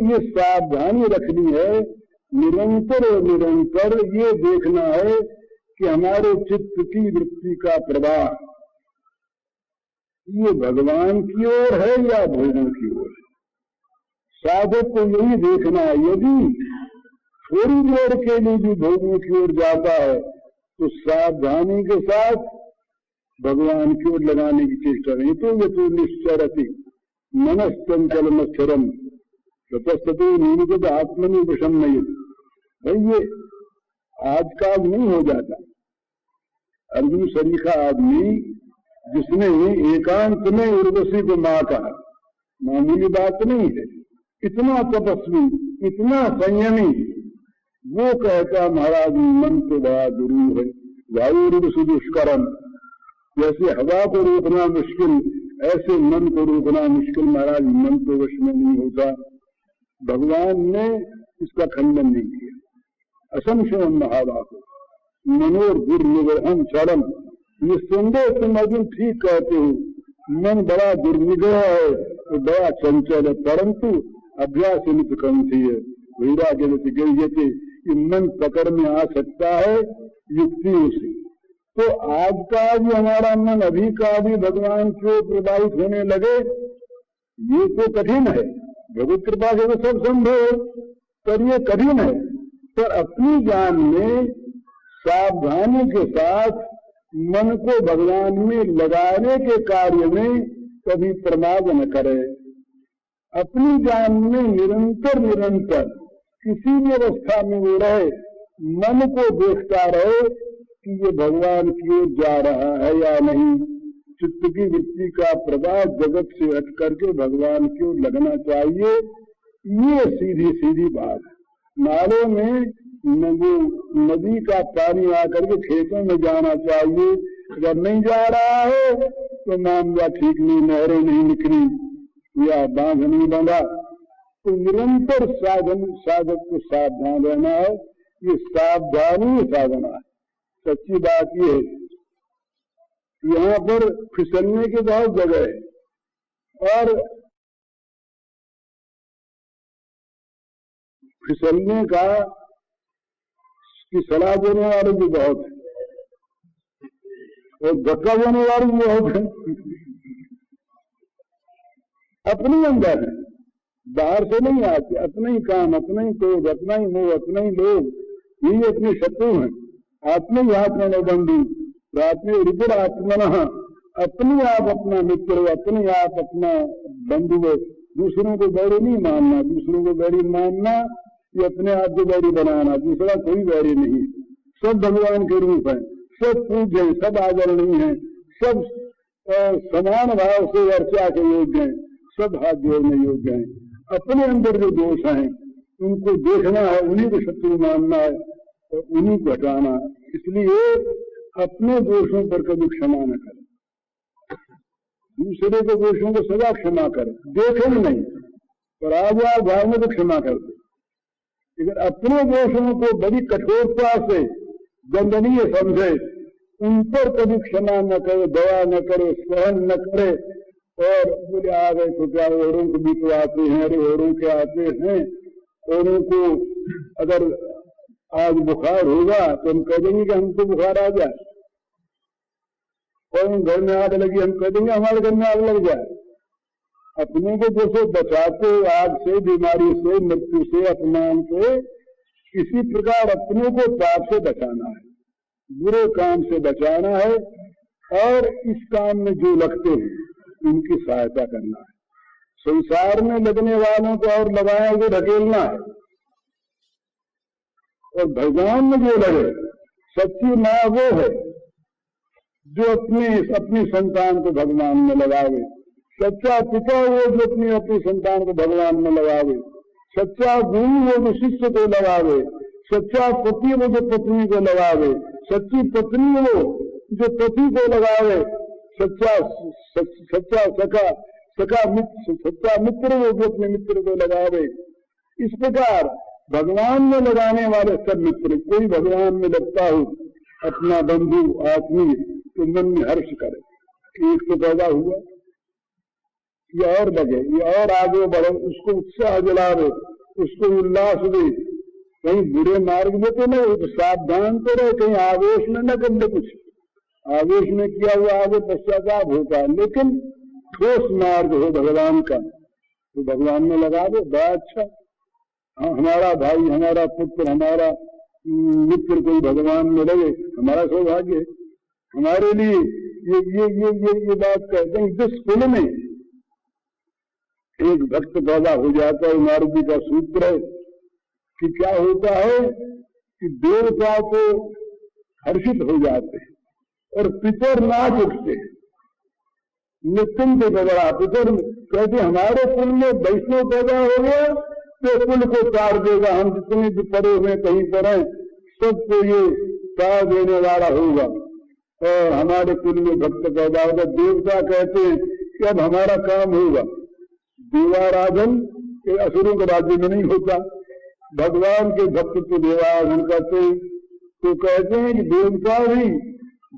ये सावधानी रखनी है, निरंतर और निरंतर ये देखना है कि हमारे चित्त की वृत्ति का प्रवाह ये भगवान की ओर है या भोगों की ओर है। साधक को यही देखना है। यदि थोड़ी देर के लिए भी भोगों की ओर जाता है तो सावधानी के साथ भगवान की ओर लगाने की चेष्टा नहीं। तो ये तो निश्चरति मनस्चंचल मच्छरम तपस्तु नीनिकत आत्मनि विषम नहीं। भाई ये आज का नहीं हो जाता। अर्जुन सरीखा आदमी जिसने एकांत में उर्वशी को मां कहा, मामूली बात नहीं है। इतना तपस्वी, इतना संयमी, वो कहता महाराज मन तो बड़ा दुरूह है, वायु दुष्करम। जैसे हवा को रोकना मुश्किल, ऐसे मन को रोकना मुश्किल। महाराज मन तो वश में नहीं होता। भगवान ने इसका खंडन नहीं किया। असंशयम महाबाहो मनोर दुर्निग्रहम चरम। निस्संदेह तुम अर्जुन ठीक कहते हो, मन बड़ा दुर्निग्रह है, तो बड़ा चंचल है, परंतु अभ्यास निकंठी है। वैराग्य गृह्यते, ये मन पकड़ में आ सकता है युक्तियों से। तो आज का भी हमारा मन अभी का भी भगवान को प्रभावित होने लगे, ये तो कठिन है। भगवत कृपा से तो सब संभव है, पर ये कठिन है। पर अपनी जान में सावधानी के साथ मन को भगवान में लगाने के कार्य में कभी प्रमाद न करे। अपनी जान में निरंतर निरंतर किसी भी अवस्था में वो रहे, मन को देखता रहे कि ये भगवान की ओर जा रहा है या नहीं। चित्त की वृत्ति का प्रवाह जगत से हट करके भगवान की ओर लगना चाहिए। ये सीधी सीधी बात। नालों में नदी का पानी आकर के खेतों में जाना चाहिए। अगर नहीं जा रहा है तो मामला ठीक नहीं, नहरें नहीं निकली या बांध नहीं बंधा। तो निरंतर साधक को सावधान रहना है। ये सावधानी साधना है। सच्ची बात ये है, यहाँ पर फिसलने की बहुत जगह है और फिसलने का की सलाह देने वाले भी बहुत है और धक्का देने वाले भी बहुत है। अपने अंदर है, बाहर से नहीं आते। अपना ही काम, अपना ही क्रोध, अपना ही मोह, अपना ही लोभ, यही अपने शत्रु हैं। आत्म ही आत्मा बंधु आत्मे रुद्र आत्मन। अपने आप अपना मित्र, अपने आप अपना बंधु। दूसरों को बैरी नहीं मानना, दूसरों को बैरी मानना ये अपने आप को बैरी बनाना। दूसरा कोई बैरी नहीं, सब भगवान के रूप है, सब पूज्य है, सब आदरणीय है, सब समान भाव से वर्चा के योग्य है, सब हाथ जोड़ने योग्य है। अपने अंदर जो दोष हैं उनको देखना है, उन्हीं को शत्रु मानना है और उन्हीं को हटाना है। इसलिए अपने दोषों पर कभी क्षमा न करें, दूसरे के दोषों को सदा क्षमा करें। देखे ही नहीं पर आज भाव में तो क्षमा कर दे। लेकिन अपने दोषों को बड़ी कठोरता से दंडनीय समझे, उन पर कभी क्षमा न करे, दया न करे, सहन न करे। और बोले आ गए तो क्या, औरों को भी तो आते हैं, अरे औरों के आते हैं। औरों को अगर आज बुखार होगा तो हम कह देंगे कि हमको बुखार आ जाए, और घर में आग लगी हम कह देंगे हमारे घर में आग लग जाए। अपने को जैसे बचाते आग से, बीमारी से, मृत्यु से, अपमान से, इसी प्रकार अपने को पाप से बचाना है, बुरे काम से बचाना है। और इस काम में जो लगते हैं उनकी सहायता करना है। संसार में लगने वालों को और लगाए हुए ढकेलना है। और भगवान में जो लगे, सच्ची माँ वो है जो अपनी संतान को भगवान में लगावे। सच्चा पिता वो जो अपनी संतान को भगवान में लगावे। सच्चा गुरु वो जो शिष्य को लगावे। सच्चा पति वो जो पत्नी को लगावे। सच्ची पत्नी वो जो पति को लगावे। सच्चा मित्र वो जो अपने मित्र को लगावे। इस प्रकार भगवान में लगाने वाले सब मित्र, कोई भगवान में लगता हो अपना बंधु आदमी, तो मन में हर्ष करे कि एक तो पैदा हुआ, ये और लगे, ये और आगे बढ़े, उसको उत्साह दिलावे उसको उल्लास दे, कहीं बुरे मार्ग में तो नहीं, तो सावधान तो रहे, कहीं आवेश में न कर दे, कुछ आवेश में किया हुआ आगे पश्चाताप होता है, लेकिन ठोस मार्ग हो भगवान का तो भगवान में लगा दो, बड़ा अच्छा। हमारा भाई, हमारा पुत्र, हमारा मित्र कोई भगवान में लगे, हमारा सौभाग्य। हमारे लिए ये बात कहते हैं, जिस कुल में एक भक्त पैदा हो जाता है, नारद जी का सूत्र है कि क्या होता है कि देवता को हर्षित हो जाते हैं और पितर नाच उठते हैं, नित्यम से बड़ा पितर कहते हमारे कुल में वैष्णव पैदा हो गया तो कुल को तार देगा, हम जितने भी पड़े हुए कहीं पर हैं सबको ये तार देने वाला होगा, और हमारे कुल में भक्त पैदा होगा। देवता कहते हैं कि अब हमारा काम होगा। देवाराधन ये असुरों के राज्य में नहीं होता, भगवान के भक्त को देवाराधन करते हैं। तो कहते हैं कि देवता भी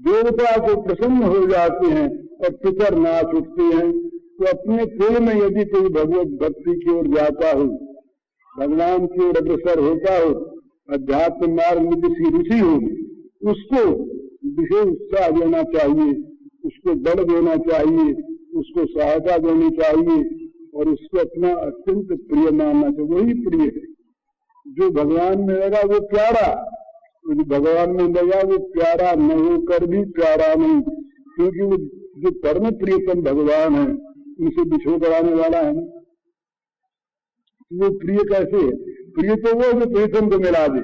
देवता को प्रसन्न हो जाते हैं और पितर नाच उठते हैं। तो अपने कुल में यदि कोई भगवत भक्ति की ओर जाता हो, भगवान की ओर अग्रसर होता हो, अध्यात्म मार्ग में जिसकी रुचि हो, उसको विशेष उत्साह देना चाहिए, उसको बल देना चाहिए, उसको सहायता देनी चाहिए और उसको अपना अत्यंत प्रिय मानना चाहिए। वही प्रिय है जो भगवान में लगा, वो प्यारा। जो भगवान में लगा वो प्यारा न होकर भी प्यारा नहीं, क्योंकि वो जो परम प्रियतम भगवान है उनसे बिछो कराने वाला है। वो प्रिय कैसे है? प्रिय तो वो जो प्रियतम को मिला दे,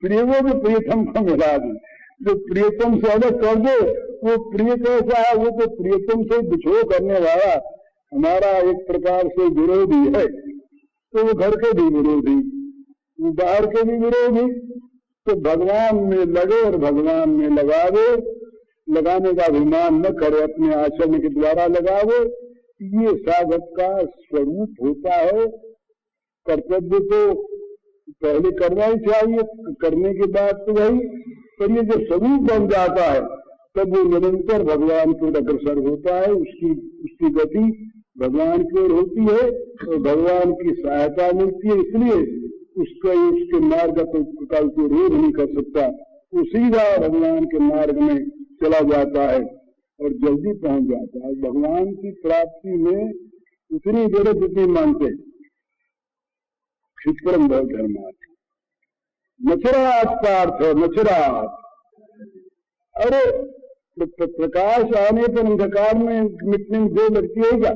प्रिय वो जो प्रियतम को मिला दे, जो प्रियतम से अलग कर दे वो प्रिय कैसा है? वो तो प्रियतम से बिछो करने वाला हमारा एक प्रकार से विरोधी है, तो वो घर के भी विरोधी, वो बाहर के भी विरोधी। तो भगवान में लगे और भगवान में लगावे, लगाने का अभिमान न करे, अपने आचरण के द्वारा लगावे। ये साधक का स्वरूप होता है। कर्तव्य तो पहले करना ही चाहिए, करने के बाद तो वही, पर ये जो स्वरूप बन जाता है तब वो निरंतर भगवान की ओर अग्रसर होता है। उसकी गति भगवान की ओर होती है और भगवान की सहायता मिलती है, इसलिए उसके मार्ग का कोई रोध नहीं कर सकता। वो सीधा भगवान के मार्ग में चला जाता है और जल्दी पहुंच जाता है। भगवान की प्राप्ति में उतनी देर जितनी मानते क्षिप्रम बहुत धर्मार्थ, नचरात का अर्थ है नचरात। अरे प्रकाश आने पर अंधकार में मिटने में जो लगती है क्या?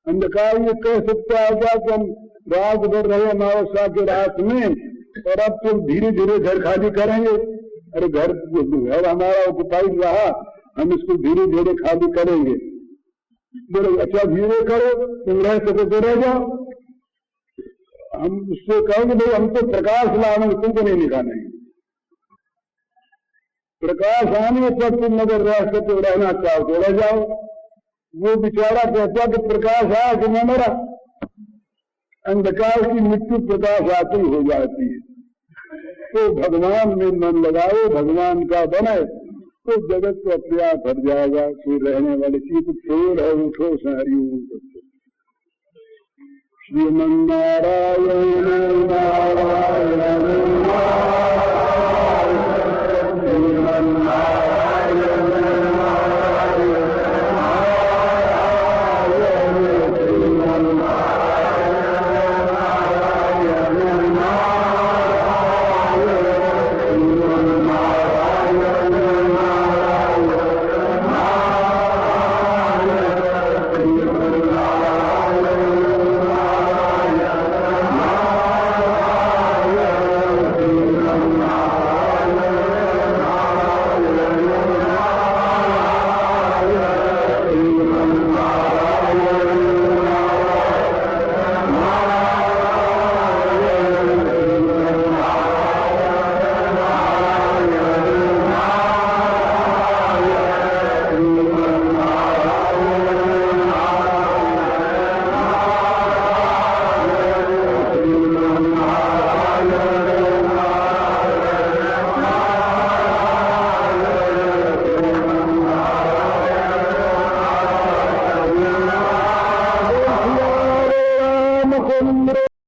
अंधकार ये कह सकता है क्या कि हम रात भर रहे अमावस्या के रात में और अब तो धीरे धीरे घर खाली करेंगे। अरे घर हमारा ऑक्युपाइड रहा, हम इसको धीरे धीरे खाली करेंगे। बोले अच्छा धीरे करो, तुम रह सके तो रह जाओ। हम उससे कहेंगे भाई हम तो प्रकाश लाने, तुमको नहीं निकालेंगे। प्रकाश आने पर तुम अगर रह सके रहना चाहो तो रह जाओ। वो बेचारा कहता कि प्रकाश आया कि मैं मरा। अंधकार की मृत्यु प्रकाश आती हो जाती है। तो भगवान में मन लगाओ, भगवान का बने तो जगत को अपने आप भर जाएगा। फिर रहने वाले चीज छोड़ है, उठो सहरी श्रीमन्नारायण।